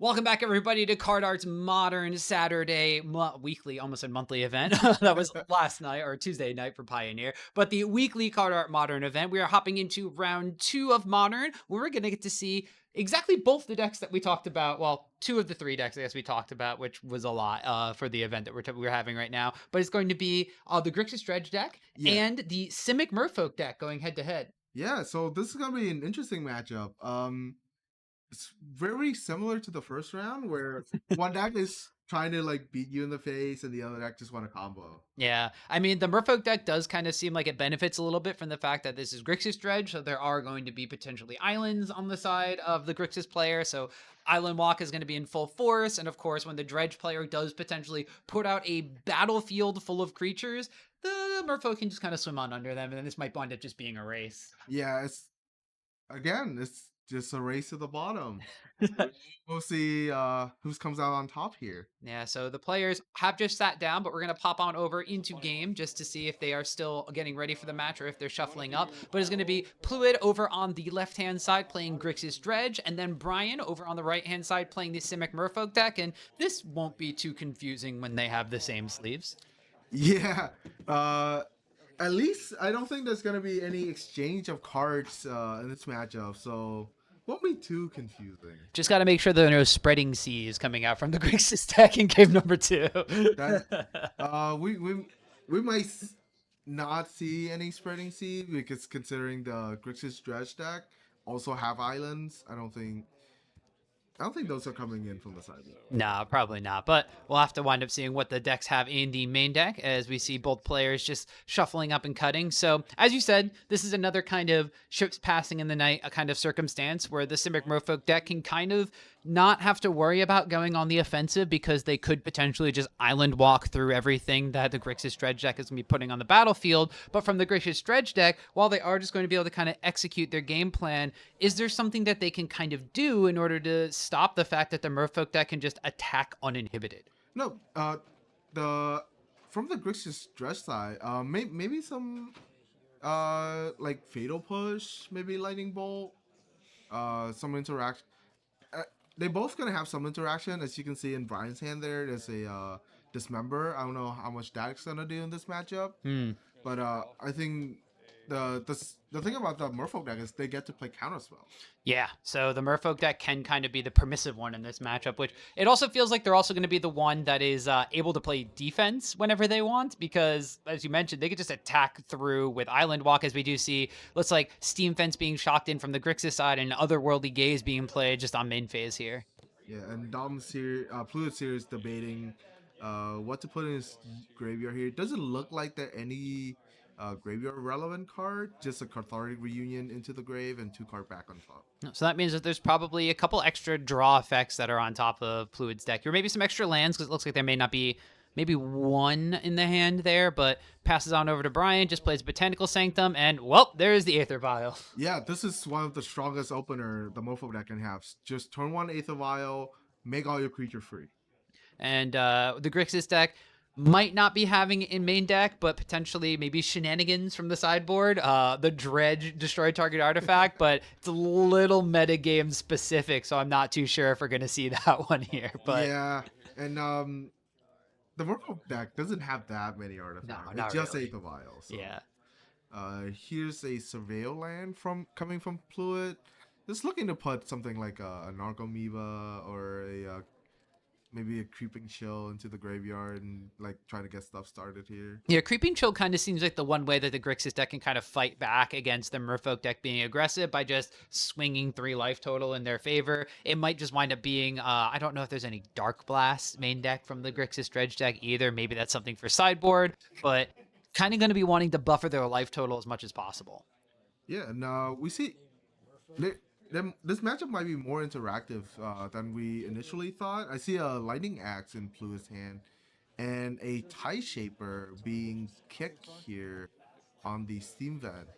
Welcome back, everybody, to Card Art's Modern Saturday weekly, almost a monthly event. That was last night or Tuesday night for Pioneer, but the weekly Card Art Modern event. We are hopping into round 2 of Modern, where we're going to get to see exactly both the decks that we talked about. Well, 2 of the 3 decks, I guess, we talked about, which was a lot for the event that we're having right now. But it's going to be the Grixis Dredge deck Yeah. and the Simic Merfolk deck going head to head. Yeah, so this is gonna be an interesting matchup. It's very similar to the first round where one deck is trying to like beat you in the face and the other deck just want a combo. Yeah, I mean, the Merfolk deck does kind of seem like it benefits a little bit from the fact that this is Grixis Dredge, so there are going to be potentially islands on the side of the Grixis player, so Island Walk is going to be in full force, and of course, when the Dredge player does potentially put out a battlefield full of creatures, the Merfolk can just kind of swim on under them, and then this might wind up just being a race. Yeah, it's just a race to the bottom. We'll see who comes out on top here. Yeah, so the players have just sat down, but we're going to pop on over into game just to see if they are still getting ready for the match or if they're shuffling up. But it's going to be Pluid over on the left-hand side playing Grixis Dredge, and then Brian over on the right-hand side playing the Simic Merfolk deck. And this won't be too confusing when they have the same sleeves. Yeah. Uh at least I don't think there's gonna be any exchange of cards in this matchup, so won't be too confusing. Just got to make sure there are no spreading seas coming out from the Grixis deck in game number 2. That we might not see any spreading seed because considering the Grixis Dredge deck also have islands, I don't think those are coming in from the sideboard. No, probably not. But we'll have to wind up seeing what the decks have in the main deck as we see both players just shuffling up and cutting. So, as you said, this is another kind of ships passing in the night, a kind of circumstance where the Simic Merfolk deck can kind of not have to worry about going on the offensive because they could potentially just island walk through everything that the Grixis Dredge deck is going to be putting on the battlefield. But from the Grixis Dredge deck, while they are just going to be able to kind of execute their game plan, is there something that they can kind of do in order to stop the fact that the Merfolk deck can just attack uninhibited? No, the from the Grixis Dredge side, maybe some like Fatal Push, maybe Lightning Bolt, some interaction. Uh, they both gonna have some interaction, as you can see in Brian's hand. There's a Dismember. I don't know how much that's gonna do in this matchup. Hmm. But I think the thing about the Merfolk deck is they get to play counter spells. Yeah, so the Merfolk deck can kind of be the permissive one in this matchup, which it also feels like they're also going to be the one that is able to play defense whenever they want, because as you mentioned, they could just attack through with Island Walk, as we do see. Looks like Steam Fence being shocked in from the Grixis side and Otherworldly Gaze being played just on main phase here. Yeah, and Dom's here, Pluto's here is debating what to put in his graveyard here. It doesn't look like there any graveyard relevant card, just a Cathartic Reunion into the grave and 2 card back on top. So that means that there's probably a couple extra draw effects that are on top of Fluid's deck, or maybe some extra lands, because it looks like there may not be maybe one in the hand there, but passes on over to Brian, just plays Botanical Sanctum, and, well, there's the Aether Vial. Yeah, this is one of the strongest opener the Morpho deck can have. Just turn 1 Aether Vial, make all your creature free. And the Grixis deck might not be having it in main deck, but potentially maybe shenanigans from the sideboard. The Dredge destroy target artifact, but it's a little metagame specific, so I'm not too sure if we're going to see that one here. But yeah, and the Morpho deck doesn't have that many artifacts. No, not It's just really. Aether Vial. So. Yeah. Here's a Surveil land coming from Pluid. Just looking to put something like a Narcomoeba or maybe a Creeping Chill into the graveyard and like try to get stuff started here. Yeah, Creeping Chill kind of seems like the one way that the Grixis deck can kind of fight back against the Merfolk deck being aggressive by just swinging 3 life total in their favor. It might just wind up being, I don't know if there's any Dark Blast main deck from the Grixis Dredge deck either. Maybe that's something for sideboard, but kind of going to be wanting to buffer their life total as much as possible. Yeah, and we see this matchup might be more interactive than we initially thought. I see a Lightning Axe in Pluid's hand and a Tie Shaper being kicked here on the Steam Vent.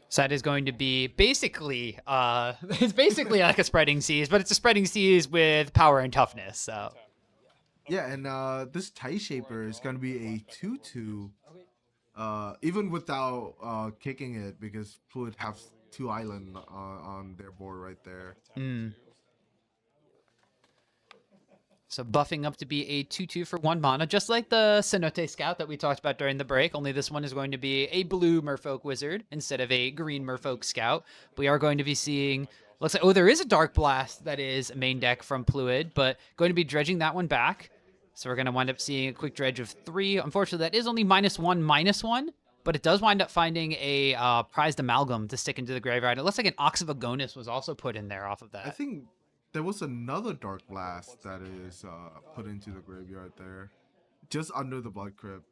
So that is going to be basically, it's basically like a spreading seas, but it's a spreading seas with power and toughness. So Yeah, and this Tie Shaper is going to be a 2/2 even without kicking it, because Fluid 2 island on their board right there. Mm. So buffing up to be a 2/2 for 1 mana, just like the Cenote Scout that we talked about during the break, only this one is going to be a blue Merfolk Wizard instead of a green Merfolk Scout. We are going to be seeing, looks like, oh, there is a Dark Blast that is main deck from Pluid, but going to be dredging that one back. So we're going to wind up seeing a quick dredge of 3. Unfortunately, that is only -1/-1, but it does wind up finding a prized amalgam to stick into the graveyard. It looks like an Ox of Agonis was also put in there off of I that. think there was another Dark Blast that is put into the graveyard there, just under the Blood Crypt.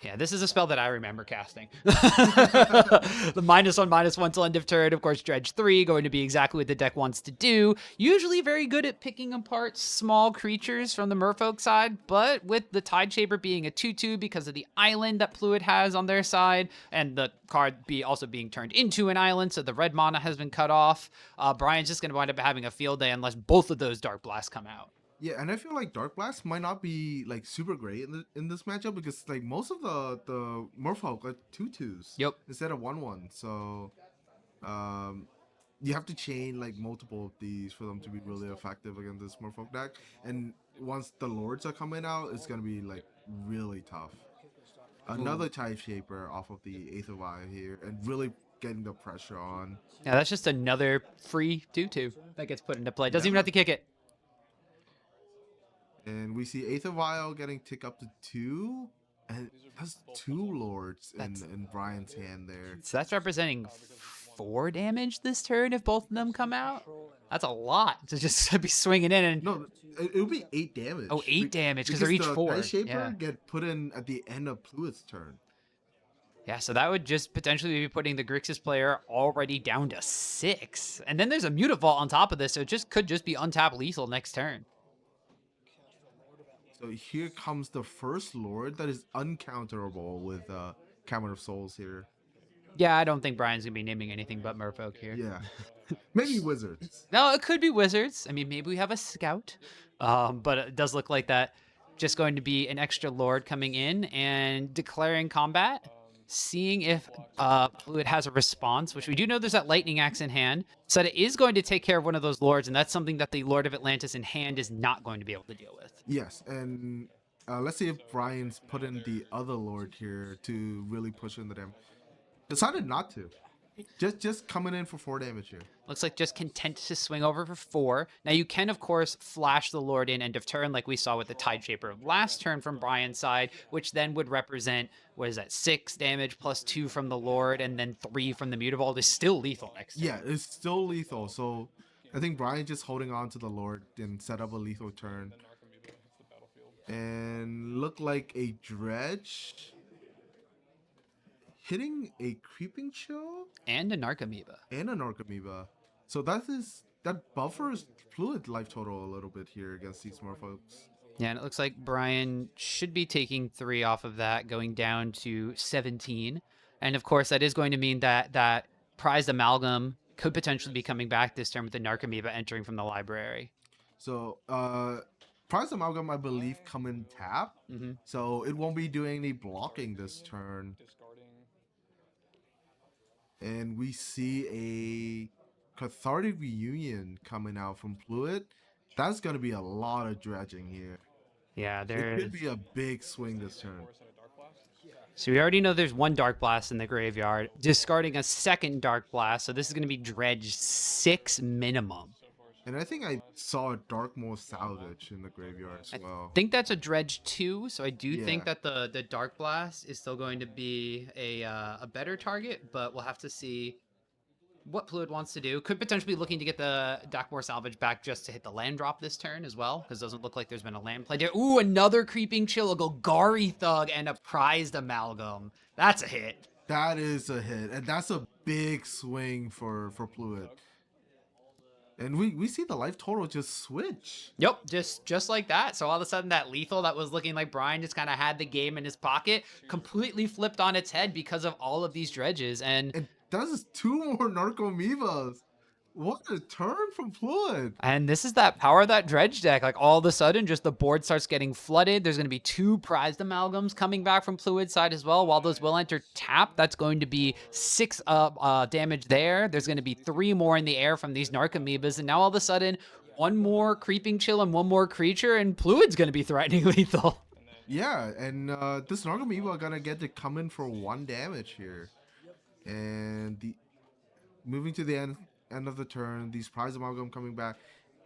Yeah, this is a spell that I remember casting. The -1/-1 till end of turn. Of course, Dredge 3, going to be exactly what the deck wants to do. Usually very good at picking apart small creatures from the Merfolk side, but with the Tide Shaper being a 2/2 because of the island that Pluid has on their side, and the card also being turned into an island, so the red mana has been cut off, Brian's just going to wind up having a field day unless both of those Dark Blasts come out. Yeah, and I feel like Dark Blast might not be like super great in this matchup because like most of the Merfolk are 2/2s. Yep. Instead of 1/1. So um you have to chain like multiple of these for them to be really effective against this Merfolk deck. And once the Lords are coming out, it's gonna be like really tough. Another Tide Shaper off of the Eighth of Eye here and really getting the pressure on. Yeah, that's just another free 2/2 that gets put into play. Doesn't even Yeah. have to kick it. And we see Eighth of Vial getting tick up to 2. And that's 2 Lords in Brian's hand there. So that's representing 4 damage this turn if both of them come out. That's a lot to just be swinging in. And No, it would be 8 damage. oh, 8 damage because they're each 4. The Shaper Yeah. get put in at the end of Pluid's turn. Yeah, so that would just potentially be putting the Grixis player already down to 6. And then there's a Mutavault on top of this, so it just could just be untap lethal next turn. So here comes the first Lord that is uncounterable with Cavern of Souls here. Yeah, I don't think Brian's going to be naming anything but Merfolk here. Yeah. Maybe Wizards. No, it could be Wizards. I mean, maybe we have a Scout. But it does look like that just going to be an extra Lord coming in and declaring combat, seeing if Fluid has a response, which we do know there's that Lightning Axe in hand, so that it is going to take care of one of those Lords, and that's something that the Lord of Atlantis in hand is not going to be able to deal with. Yes, and let's see if Brian's put in the other Lord here to really push into them. Decided not to. Just coming in for 4 damage here. Looks like just content to swing over for 4. Now you can, of course, flash the Lord in end of turn like we saw with the Tide Shaper of last turn from Brian's side, which then would represent, what is that, 6 damage plus 2 from the Lord and then 3 from the Mutavault is still lethal next turn. Yeah, it's still lethal. So I think Brian just holding on to the Lord and set up a lethal turn. And look like a Dredge hitting a Creeping Chill And a Narcomoeba. and a Narcomoeba. So that buffers Fluid life total a little bit here against these Merfolks. Yeah, and it looks like Brian should be taking 3 off of that, going down to 17. And of course, that is going to mean that that prized amalgam could potentially be coming back this turn with the Narcomoeba entering from the library. So Prize Amalgam, I believe, come in tap. Mm-hmm. So it won't be doing any blocking this turn. And we see a Cathartic Reunion coming out from Fluid. That's going to be a lot of dredging here. Yeah, It there's... could be a big swing this turn. So we already know there's 1 Dark Blast in the graveyard, discarding a second Dark Blast, so this is going to be dredge 6 minimum. And I think I saw a Darkmoor Salvage in the graveyard as well. I think that's a dredge 2, so I do think Yeah. that the Dark Blast is still going to be a better target, but we'll have to see what Fluid wants to do. Could potentially be looking to get the Darkmoor Salvage back just to hit the land drop this turn as well, because it doesn't look like there's been a land play there. Ooh, another Creeping Chill, a Golgari Thug, and a prized amalgam. That's a hit. That is a hit. And that's a big swing for Fluid. And we see the life total just switch. Yep, just like that. So all of a sudden that lethal that was looking like Brian just kind of had the game in his pocket completely flipped on its head because of all of these dredges. And And that's just 2 more Narcomoebas. What a turn from Fluid. And this is that power of that dredge deck. Like all of a sudden, just the board starts getting flooded. There's going to be 2 prized amalgams coming back from Fluid side as well. While those will enter tap, that's going to be 6 damage there. There's going to be 3 more in the air from these Narcomoebas. And now all of a sudden, 1 more Creeping Chill and 1 more creature, and Fluid's going to be threatening lethal. Yeah, and this Narcomoeba are gonna get to come in for 1 damage here. And the moving to the end of the turn, these prize amalgam coming back.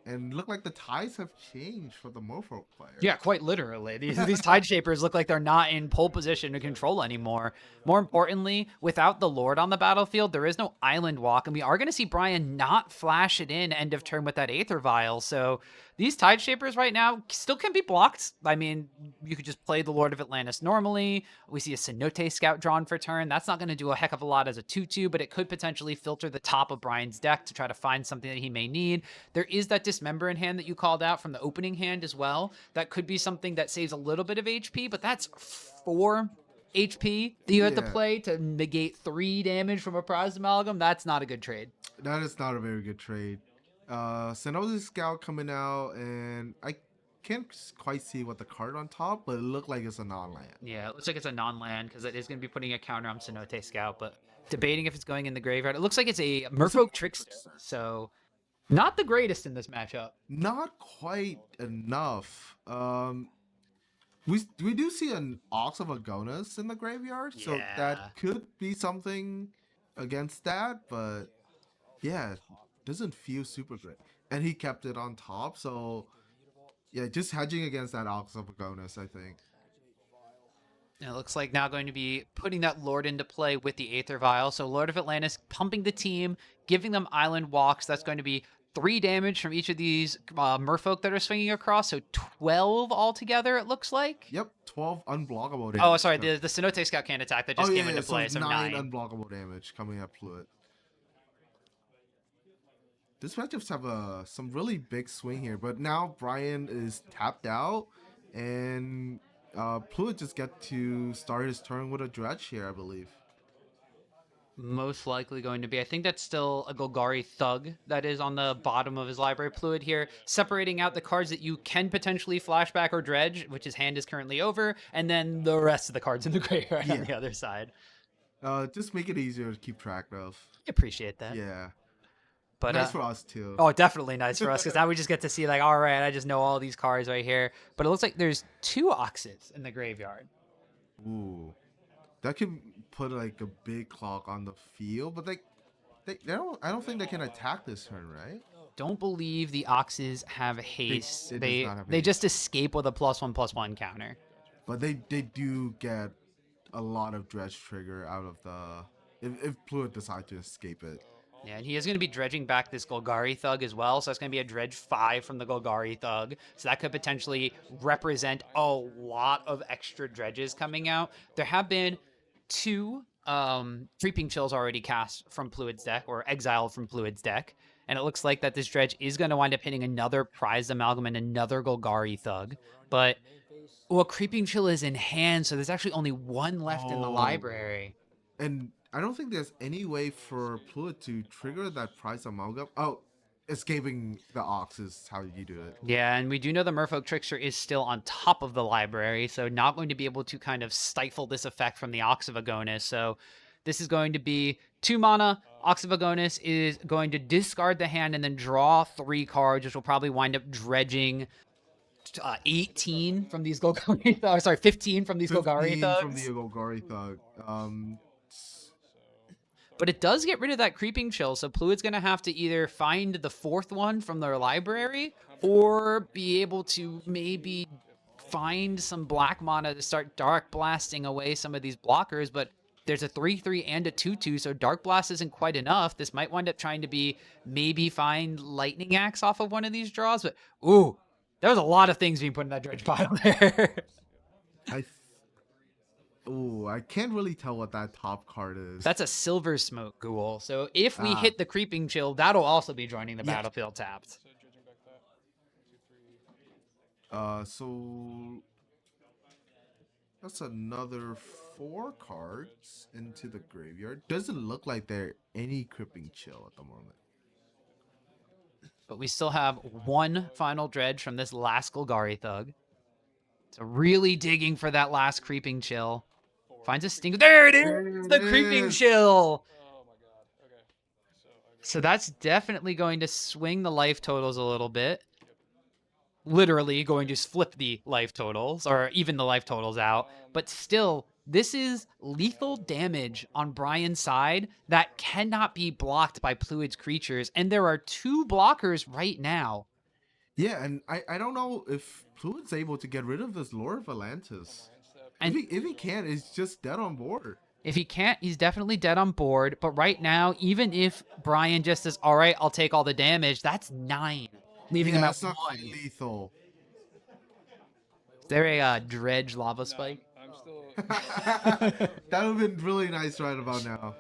And look like the ties have changed for the Merfolk players. Yeah, quite literally. These Tide Shapers look like they're not in pole position to control anymore. More importantly, without the Lord on the battlefield, there is no Island Walk, and we are going to see Brian not flash it in end of turn with that Aether Vial. So these Tide Shapers right now still can be blocked. I mean, you could just play the Lord of Atlantis normally. We see a Cenote Scout drawn for turn. That's not going to do a heck of a lot as a 2-2, but it could potentially filter the top of Brian's deck to try to find something that he may need. There is that Dismember in hand that you called out from the opening hand as well. That could be something that saves a little bit of HP, but that's 4 HP that you have to play to negate 3 damage from a prize amalgam. That's not a good trade. That is not a very good trade. Cenote Scout coming out, and I can't quite see what the card on top, but it looked like it's a non-land. Yeah, it looks like it's a non-land because it is going to be putting a counter on Cenote Scout, but debating if it's going in the graveyard. It looks like it's a Merfolk Trickster, so not the greatest in this matchup. Not quite enough. We do see an Ox of Agonis in the graveyard, so Yeah. that could be something against that, but yeah, doesn't feel super great. And he kept it on top, so yeah, just hedging against that Ox of Agonis, I think. And it looks like now going to be putting that Lord into play with the Aether Vial. So Lord of Atlantis pumping the team, giving them Island Walks. That's going to be 3 damage from each of these Merfolk that are swinging across. So 12 altogether, it looks like. Yep, 12 unblockable damage. Oh, sorry, the Cenote Scout can't attack. That just came into play, so 9 unblockable damage coming up Fluid. This matchups have some really big swing here, but now Brian is tapped out, and Fluid just get to start his turn with a dredge here, I believe. Most likely going to be. I think that's still a Golgari Thug that is on the bottom of his library. Fluid here, separating out the cards that you can potentially flashback or dredge, which his hand is currently over, and then the rest of the cards in the graveyard on the other side. Just make it easier to keep track of. I appreciate that. Yeah. But nice for us too. Oh, definitely nice for us because now we just get to see like, all right, I just know all these cards right here. But it looks like there's 2 Oxes in the graveyard. Ooh, that can put like a big clock on the field, but they don't. I don't think they can attack this turn, right? Don't believe the Oxes have haste. They not have haste. just escape with a +1/+1 counter. But they do get a lot of dredge trigger out of the if Fluid decides to escape it. Yeah, and he is going to be dredging back this Golgari Thug as well. So that's going to be a dredge 5 from the Golgari Thug. So that could potentially represent a lot of extra dredges coming out. There have been 2 Creeping Chills already cast from Fluid's deck, or exiled from Fluid's deck. And it looks like that this dredge is going to wind up hitting another Prized Amalgam and another Golgari Thug. But, well, Creeping Chill is in hand, so there's actually only 1 left in the library. And I don't think there's any way for Fluid to trigger that prize amalgam. Oh, escaping the Ox is how you do it. Yeah, and we do know the Merfolk Trickster is still on top of the library, so not going to be able to kind of stifle this effect from the Ox of Agonis. So this is going to be 2 mana. Ox of Agonis is going to discard the hand and then draw 3 cards, which will probably wind up dredging 18 from these Golgari Thugs. Sorry, 15 from these Golgari Thugs. From the Golgari Thug. But it does get rid of that Creeping Chill, so Fluid's going to have to either find the 4th one from their library or be able to maybe find some black mana to start Dark Blasting away some of these blockers, but there's a 3/3 and a 2/2, so Dark Blast isn't quite enough. This might wind up trying to be maybe find Lightning Axe off of one of these draws, but ooh, there's a lot of things being put in that dredge pile there. I can't really tell what that top card is. That's a Silver Smoke Ghoul. So if we hit the Creeping Chill, that'll also be joining the battlefield tapped. So that's another 4 cards into the graveyard. Doesn't look like there any Creeping Chill at the moment. but we still have one final dredge from this last Golgari Thug. So really digging for that last creeping chill. Finds a sting. There it There is! it The creeping is. chill! Oh my god. Okay. So that's definitely going to swing the life totals a little bit. Literally going to flip the life totals, or even the life totals out. But still, this is lethal damage on Brian's side that cannot be blocked by Pluid's creatures. And there are 2 blockers right now. Yeah, and I don't know if Fluid's able to get rid of this Lord of Atlantis. And If he can, it's just dead on board. if he can't, he's definitely dead on board. But right now, even if Brian just says, all right, I'll take all the damage, that's 9. Leaving him Yeah, at it's not 1. quite lethal. Is there a dredge lava spike? I'm still. That would have been really nice right about now.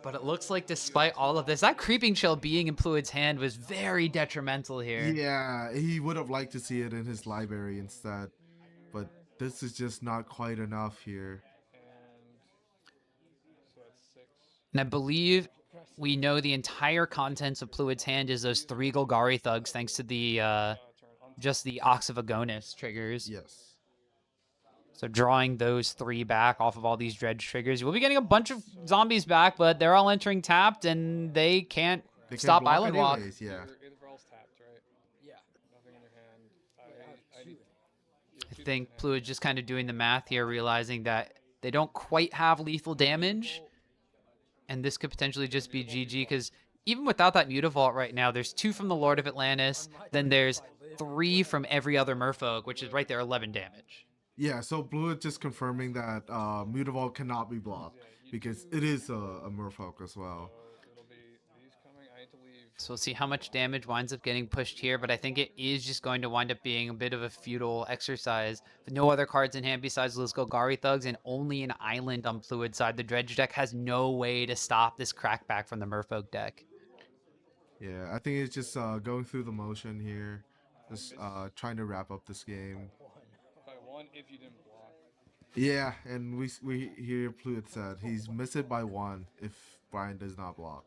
But it looks like despite all of this, that creeping chill being in Pluid's hand was very detrimental here. Yeah, he would have liked to see it in his library instead. But this is just not quite enough here. So that's 6. And I believe we know the entire contents of Pluid's hand is those 3 Golgari Thugs thanks to the just the Ox of Agonis triggers. Yes. So drawing those 3 back off of all these dredge triggers. We'll be getting a bunch of zombies back, but they're all entering tapped and they can't They can stop block Island Walk. anyways, yeah. Either all's tapped, right? Yeah. Nothing in your hand. I need. I think Pluid just kind of doing the math here, realizing that they don't quite have lethal damage. And this could potentially just be GG, because even without that Mutavault right now, there's 2 from the Lord of Atlantis, then there's 3 from every other Merfolk, which is right there 11 damage. Yeah, so Blue is just confirming that Mutavault cannot be blocked because it is a Merfolk as well. It'll be these coming. I need to leave. So we'll see how much damage winds up getting pushed here, but I think it is just going to wind up being a bit of a futile exercise. With no other cards in hand besides those Golgari Thugs and only an island on Fluid side, the Dredge deck has no way to stop this crackback from the Merfolk deck. Yeah, I think it's just going through the motion here, just trying to wrap up this game. By 1 if you didn't block. Yeah, and we hear Pluid said he's missed it by 1 if Brian does not block,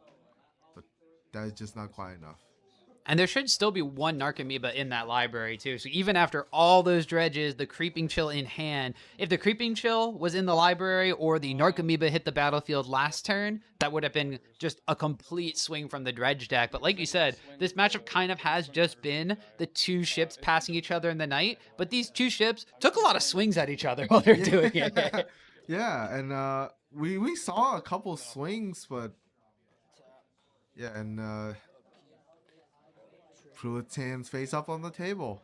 but that is just not quite enough. And there should still be 1 Narcomoeba in that library too. So even after all those dredges, the Creeping Chill in hand, if the Creeping Chill was in the library or the Narcomoeba hit the battlefield last turn, that would have been just a complete swing from the dredge deck. But like you said, this matchup kind of has just been the 2 ships passing each other in the night. But these 2 ships took a lot of swings at each other while they're doing it. Yeah, and we saw a couple swings, but yeah, and Fluid's hands face up on the table.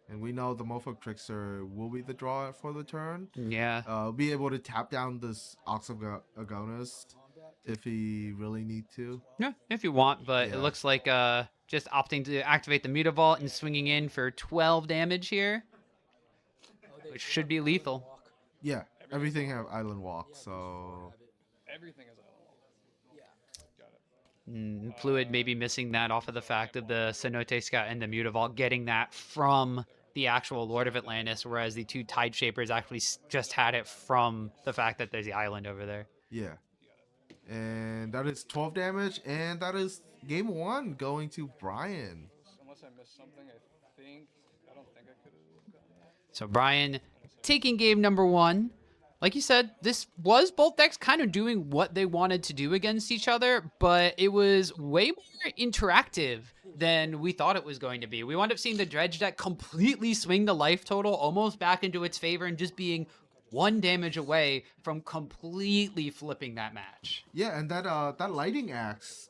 And we know the Merfolk Trickster will be the draw for the turn. Yeah. Be able to tap down this Ox of Agonis if he really need to. Yeah, if you want, but Yeah. it looks like just opting to activate the Mutavault and swinging in for 12 damage here, which should be lethal. Yeah, everything have Island Walk, so Everything is Island. Yeah. Got it. Fluid maybe missing that off of the fact of the Cenote Scout and the Mutavault getting that from the actual Lord of Atlantis, whereas the 2 Tide Shapers actually just had it from the fact that there's the island over there. yeah. And that is 12 damage, and that is game 1 going to Brian. Unless I missed something, I don't think I could have gotten that. So Brian taking game number 1. Like you said, this was both decks kind of doing what they wanted to do against each other, but it was way more interactive than we thought it was going to be. We wound up seeing the Dredge deck completely swing the life total almost back into its favor and just being 1 damage away from completely flipping that match. Yeah, and that Lighting Axe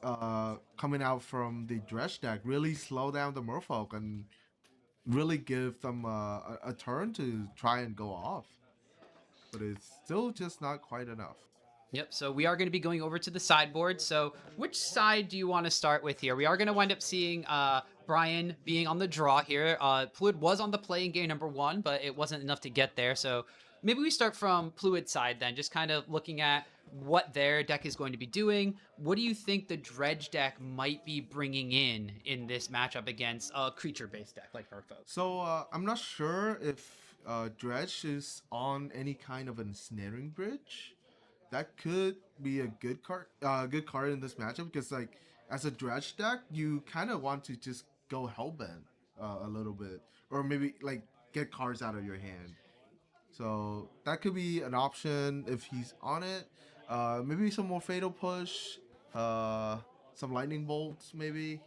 coming out from the Dredge deck really slow down the Merfolk and really give them a turn to try and go off. But it's still just not quite enough. Yep, so we are going to be going over to the sideboard. So which side do you want to start with here? We are going to wind up seeing Brian being on the draw here. Pluid was on the play in game number 1, but it wasn't enough to get there. So maybe we start from Pluid's side then, just kind of looking at what their deck is going to be doing. What do you think the Dredge deck might be bringing in this matchup against a creature-based deck like Merfolk? So I'm not sure if Dredge is on any kind of ensnaring bridge. That could be a good card in this matchup because like as a dredge deck, you kind of want to just go hellbent a little bit, or maybe like get cards out of your hand. So that could be an option if he's on it. Maybe some more fatal push, uh, some lightning bolts, maybe.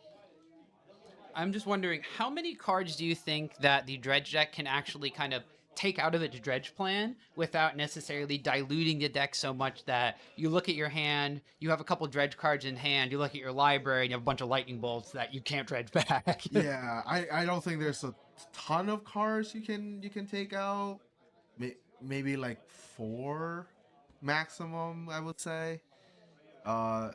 I'm just wondering, how many cards do you think that the dredge deck can actually kind of take out of its dredge plan without necessarily diluting the deck so much that you look at your hand, you have a couple dredge cards in hand, you look at your library, and you have a bunch of lightning bolts that you can't dredge back? Yeah, I don't think there's a ton of cards you can take out. Maybe like four maximum, I would say. Uh,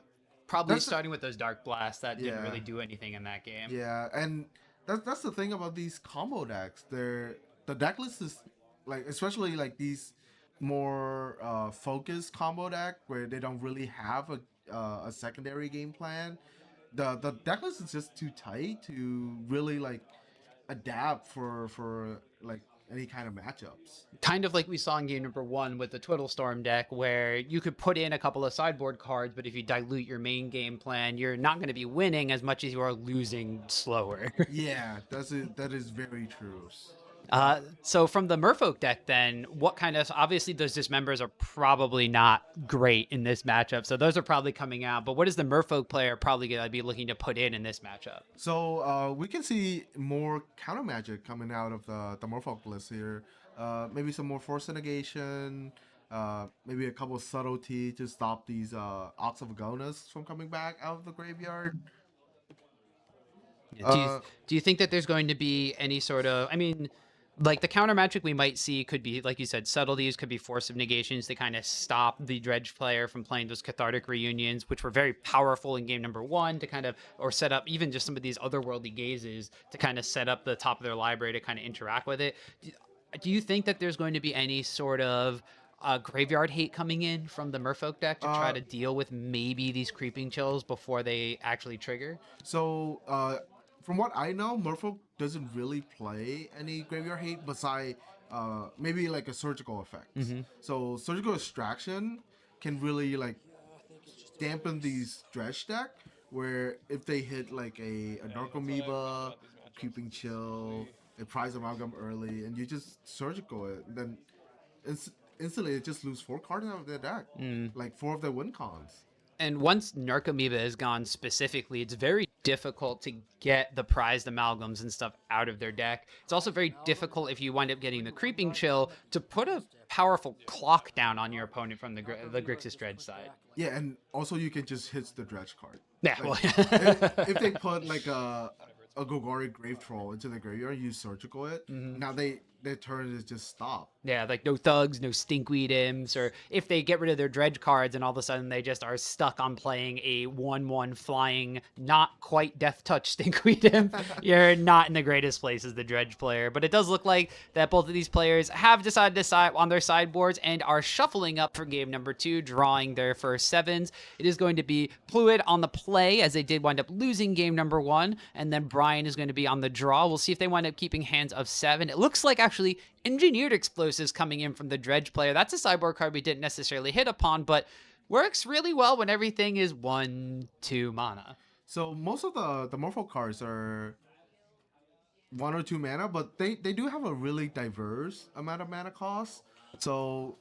Probably that's starting with those dark blasts that didn't yeah, really do anything in that game. yeah, and that's the thing about these combo decks. The deck list is like, especially like these more focused combo deck where they don't really have a secondary game plan. The deck list is just too tight to really like adapt for like any kind of matchups. Kind of like we saw in game number 1 with the Twiddlestorm deck, where you could put in a couple of sideboard cards, but if you dilute your main game plan, you're not going to be winning as much as you are losing slower. Yeah, that is very true. So from the Merfolk deck, then what kind of, obviously those dismembers are probably not great in this matchup, so those are probably coming out. But what is the Merfolk player probably going to be looking to put in this matchup? So we can see more counter magic coming out of the Morphok list here. Maybe some more force negation. Maybe a couple of subtlety to stop these Ox of Agonas from coming back out of the graveyard. Yeah, Uh, do you think that there's going to be any sort of, I mean, like the counter magic we might see could be, like you said, subtleties, could be force of negations to kind of stop the dredge player from playing those cathartic reunions, which were very powerful in game number 1 to kind of, or set up even just some of these otherworldly gazes to kind of set up the top of their library to kind of interact with it. Do you think that there's going to be any sort of graveyard hate coming in from the Merfolk deck to try uh, to deal with maybe these creeping chills before they actually trigger? so from what I know, Morphok doesn't really play any graveyard hate beside maybe like a surgical effects. So surgical extraction can really like dampen these dredge deck where if they hit like a Yeah, dark that's all I have to know amoeba, about these matchups. creeping chill, Hopefully, a prize amalgam early, and you just surgical it, then instantly it just lose 4 cards out of their deck, like 4 of their win cons. And once Narcomoeba is gone specifically, it's very difficult to get the prized amalgams and stuff out of their deck. It's also very difficult if you wind up getting the creeping chill to put a powerful clock down on your opponent from the Grixis Dredge side. Yeah, and also you can just hit the dredge card. Yeah, Like well, if they put like a Gogari Grave Troll into the graveyard, you surgical it. Now their turn is just stop. yeah, like no thugs, no stinkweed imps, or if they get rid of their dredge cards and all of a sudden they just are stuck on playing a 1/1 flying, not quite death touch stinkweed imp, you're not in the greatest place as the dredge player. But it does look like that both of these players have decided to side on their sideboards and are shuffling up for game number 2, drawing their first 7s. It is going to be Fluid on the play, as they did wind up losing game number 1, and then Brian is going to be on the draw. We'll see if they wind up keeping hands of 7. It looks like actually Engineered Explosives coming in from the dredge player. That's a sideboard card we didn't necessarily hit upon, but works really well when everything is 1/2 mana. So most of the Morpho cards are 1 or 2 mana, but they do have a really diverse amount of mana cost. So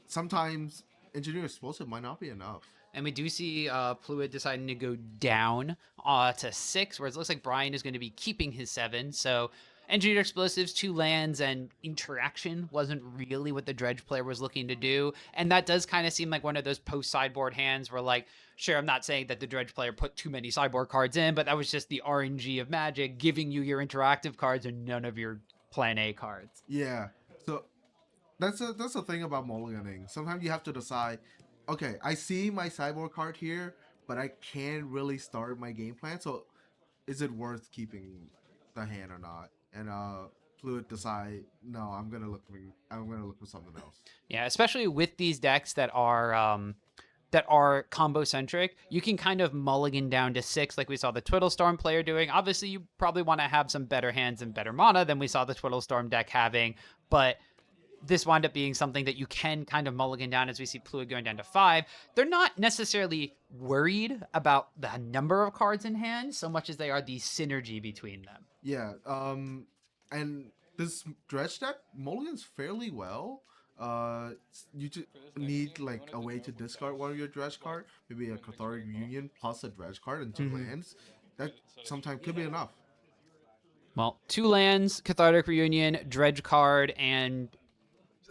sometimes Engineer Explosive might not be enough. And we do see Fluid deciding to go down to 6, whereas it looks like Brian is going to be keeping his 7. So Engineered Explosives, 2 lands, and interaction wasn't really what the Dredge player was looking to do. And that does kind of seem like one of those post-sideboard hands where, like, sure, I'm not saying that the Dredge player put too many sideboard cards in, but that was just the RNG of Magic, giving you your interactive cards and none of your Plan A cards. Yeah. So that's the thing about mulliganing. Sometimes you have to decide, okay, I see my sideboard card here, but I can't really start my game plan. So is it worth keeping the hand or not? And Fluid decide, no, I'm gonna look for something else. Yeah, especially with these decks that are combo centric, you can kind of mulligan down to 6, like we saw the Twiddlestorm player doing. Obviously, you probably want to have some better hands and better mana than we saw the Twiddlestorm deck having, but this wound up being something that you can kind of mulligan down as we see Pluid going down to 5. They're not necessarily worried about the number of cards in hand so much as they are the synergy between them. Yeah. And this dredge deck mulligans fairly well. You just For this next need game, like you a wanted way to to know which discard one of your dredge card, maybe a make sure Cathartic you're calling. Union plus a dredge card and 2 Mhm. lands. That So that sometimes could be enough. Well, 2 lands, Cathartic Reunion, Dredge card, and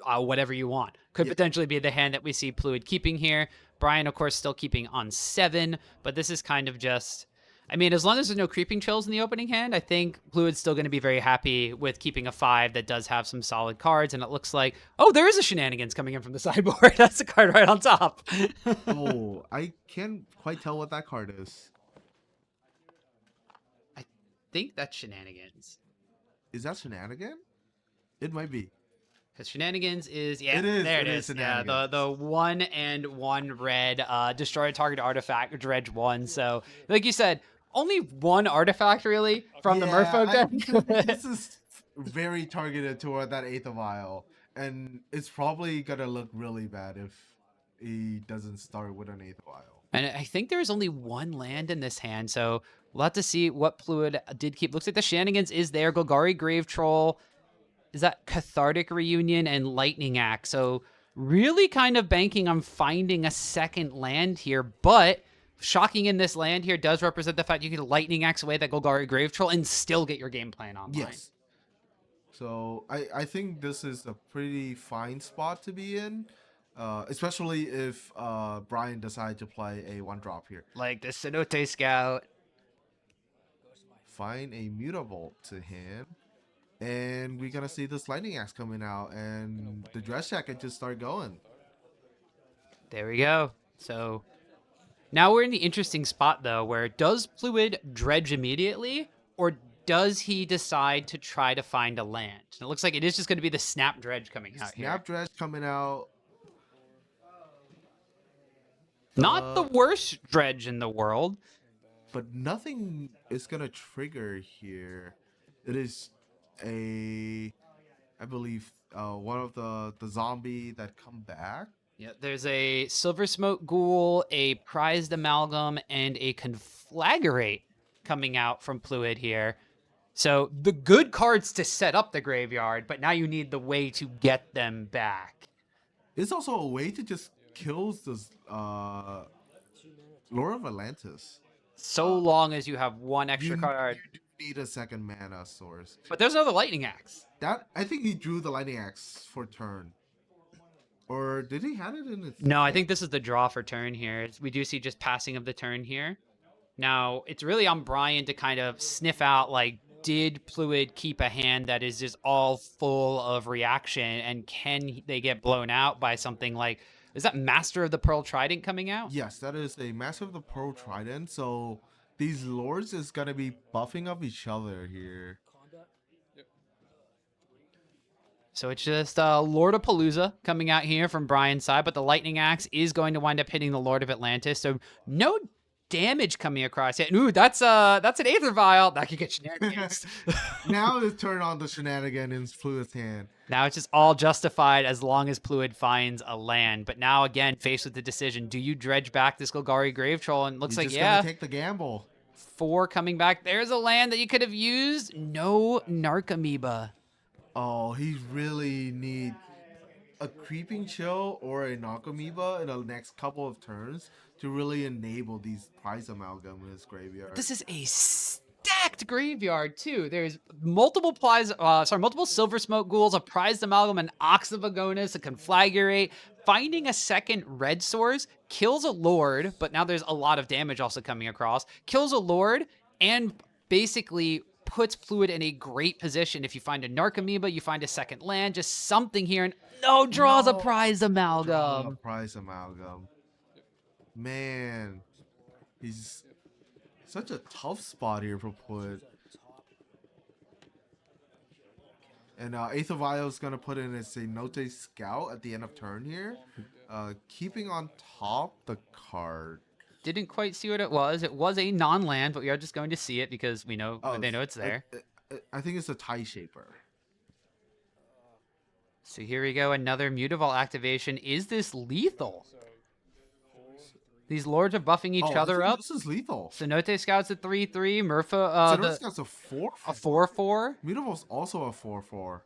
whatever you want. Could Yeah. potentially be the hand that we see Pluid keeping here. Brian, of course, still keeping on 7, but this is kind of just... I mean, as long as there's no Creeping Chills in the opening hand, I think Pluid's still going to be very happy with keeping a 5 that does have some solid cards, and it looks like... Oh, there is a Shenanigans coming in from the sideboard. That's the card right on top. Oh, I can't quite tell what that card is. I think that's Shenanigans. Is that Shenanigan? It might be. Because Shenanigans is, yeah, It is, there it it is is. Yeah, Shenanigans. the 1 and 1 red, destroy a target artifact, Dredge 1. So, like you said, only one artifact really from the Merfolk deck. This is very targeted toward that Eighth of Isle, and it's probably gonna look really bad if he doesn't start with an Eighth of Isle. And I think there's only 1 land in this hand, so we'll have to see what Pluid did keep. Looks like the Shenanigans is there. Golgari Grave Troll. Is that Cathartic Reunion and Lightning Axe? So really kind of banking on finding a second land here, but shocking in this land here does represent the fact you can Lightning Axe away that Golgari Grave Troll and still get your game plan online. Yes. So I think this is a pretty fine spot to be in, especially if Brian decides to play a 1-drop here. Like the Cenote Scout. Find a Mutavault to hand. And we're gonna see this Lightning Axe coming out, and the Dredge deck can just start going. There we go. So now we're in the interesting spot, though, where does Pluid dredge immediately, or does he decide to try to find a land? And it looks like it is just going to be the Snap Dredge coming out here. Snap Dredge coming out. Not the worst dredge in the world. But nothing is gonna trigger here. It is I believe, one of the zombie that come back. Yeah, there's a Silver Smoke Ghoul, a Prized Amalgam, and a Conflagrate coming out from Pluid here. So the good cards to set up the graveyard, but now you need the way to get them back. It's also a way to just kill this Lord of Atlantis. So long as you have 1 extra You card. do need a second mana source. But there's another Lightning Axe. That I think he drew the Lightning Axe for turn. Or did he have it in his No, I hand? think this is the draw for turn here. We do see just passing of the turn here. Now, it's really on Brian to kind of sniff out, like, did Pluid keep a hand that is just all full of reaction, and can they get blown out by something like, is that Master of the Pearl Trident coming out? Yes, that is a Master of the Pearl Trident. So these lords is gonna be buffing up each other here. So it's just Lord of Palooza coming out here from Brian's side, but the Lightning Axe is going to wind up hitting the Lord of Atlantis. So no damage coming across yet. Ooh, that's an Aether Vial. That could get Shenanigans. Now it's turn on the Shenanigan in Fluid's hand. Now it's just all justified as long as Pluid finds a land. But now again, faced with the decision, do you dredge back this Golgari Grave Troll? And it looks You're like, just yeah, gonna take the gamble. 4 coming back. There's a land that you could have used. No Narcomoeba. Oh, he really need a Creeping Chill or a Narcomoeba in the next couple of turns to really enable these Prize Amalgam in his graveyard. This is a stacked graveyard too. There's multiple multiple Silver Smoke Ghouls, a Prized Amalgam, an Ox of Agonis, a Conflagrate. Finding a second red source kills a Lord, but now there's a lot of damage also coming across. Kills a Lord and basically puts Pluid in a great position. If you find a Narcomoeba, you find a second land, just something here, and draws a Prized Amalgam. Prize Amalgam. Man, he's such a tough spot here for Put. And Eighth of Isle is going to put in a Cenote Scout at the end of turn here. Keeping on top the card. Didn't quite see what it was. It was a non-land, but we are just going to see it because we know they know it's there. I think it's a Tie Shaper. So here we go, another Mutavault activation. Is this lethal? So 4. These lords are buffing each Oh, I other think up. this is lethal. Cenote Scout's a 3/3. So The got a 4. a 4/4. Mutavo's also a 4/4.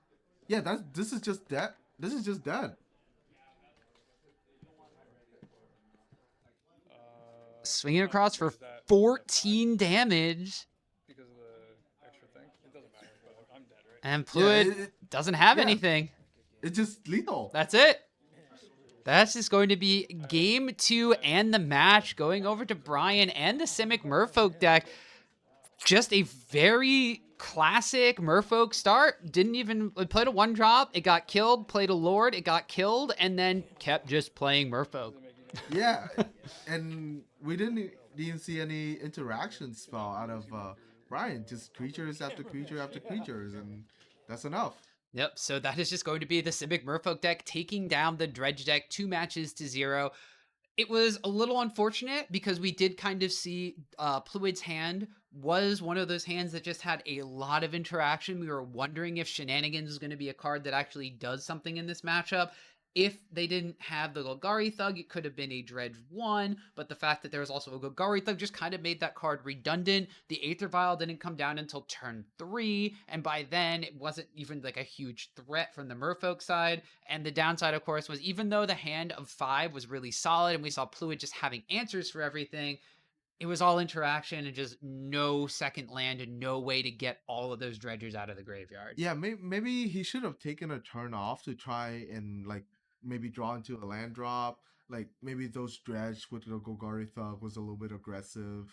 Yeah, this is just dead. This is just dead. Swinging across for Is that 14 damage. because of the extra thing? It doesn't matter, but I'm dead, right? And Yeah, Pluid doesn't have yeah. anything. It's just lethal. That's it. That's just going to be game 2 and the match going over to Brian and the Simic Merfolk deck. Just a very classic Merfolk start. Didn't even played a 1-drop. It got killed. Played a Lord. It got killed, and then kept just playing Merfolk. Yeah, and we didn't even see any interaction spell out of Brian. Just creatures after creature after creatures, and that's enough. Yep, so that is just going to be the Simic Merfolk deck taking down the Dredge deck 2-0. It was a little unfortunate because we did kind of see Pluid's hand was one of those hands that just had a lot of interaction. We were wondering if Shenanigans was going to be a card that actually does something in this matchup. If they didn't have the Golgari Thug, it could have been a Dredge 1, but the fact that there was also a Golgari Thug just kind of made that card redundant. The Aether Vial didn't come down until turn 3, and by then it wasn't even like a huge threat from the Merfolk side. And the downside, of course, was even though the hand of 5 was really solid and we saw Pluid just having answers for everything, it was all interaction and just no second land and no way to get all of those dredgers out of the graveyard. Yeah, maybe he should have taken a turn off to try and like maybe draw into a land drop. Like maybe those dredge with the Golgari Thug was a little bit aggressive.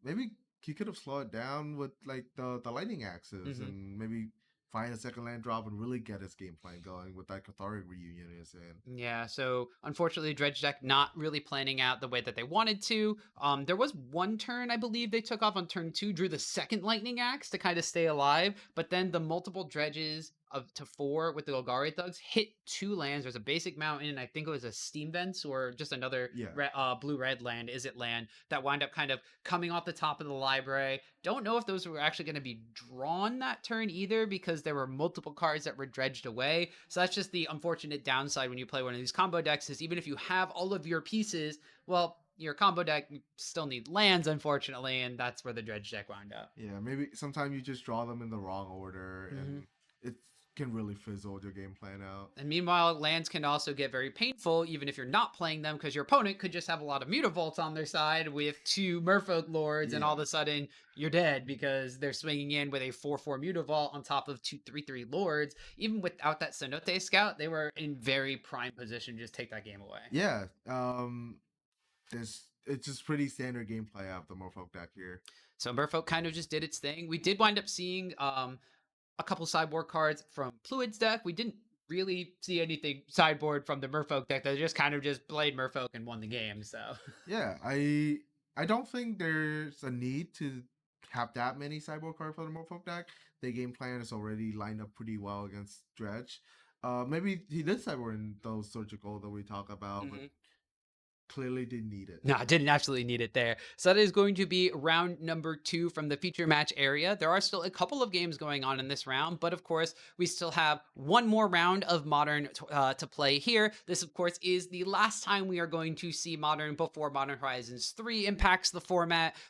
Maybe he could have slowed it down with like the lightning axes and maybe find a second land drop and really get his game plan going with that Cathartic reunion in his hand. Yeah, so unfortunately, Dredge deck not really planning out the way that they wanted to. There was one turn, I believe, they took off on turn 2, drew the second Lightning Axe to kind of stay alive, but then the multiple dredges of to 4 with the Golgari Thugs hit 2 lands. There's a basic mountain, and I think it was a Steam Vents or just another blue-red land, Is It land, that wind up kind of coming off the top of the library. Don't know if those were actually going to be drawn that turn either because there were multiple cards that were dredged away. So that's just the unfortunate downside when you play one of these combo decks is even if you have all of your pieces, well, your combo deck still need lands, unfortunately, and that's where the Dredge deck wound up. Yeah, maybe sometimes you just draw them in the wrong order and it can really fizzle your game plan out. And meanwhile, lands can also get very painful even if you're not playing them because your opponent could just have a lot of Mutavaults on their side with 2 Merfolk Lords and all of a sudden you're dead because they're swinging in with a 4/4 Mutavault on top of 2 3/3 Lords. Even without that Cenote Scout, they were in very prime position to just take that game away. Yeah, it's just pretty standard gameplay out of the Merfolk deck here. So Merfolk kind of just did its thing. We did wind up seeing a couple sideboard cards from Pluid's deck. We didn't really see anything sideboard from the Merfolk deck. They just kind of just played Merfolk and won the game. So yeah, I don't think there's a need to have that many sideboard cards for the Merfolk deck. The game plan is already lined up pretty well against Dredge. Maybe he did sideboard in those surgical that we talk about, but clearly didn't need it. No, I didn't absolutely need it there. So that is going to be round number 2 from the feature match area. There are still a couple of games going on in this round, but of course, we still have one more round of Modern to play here. This, of course, is the last time we are going to see Modern before Modern Horizons 3 impacts the format.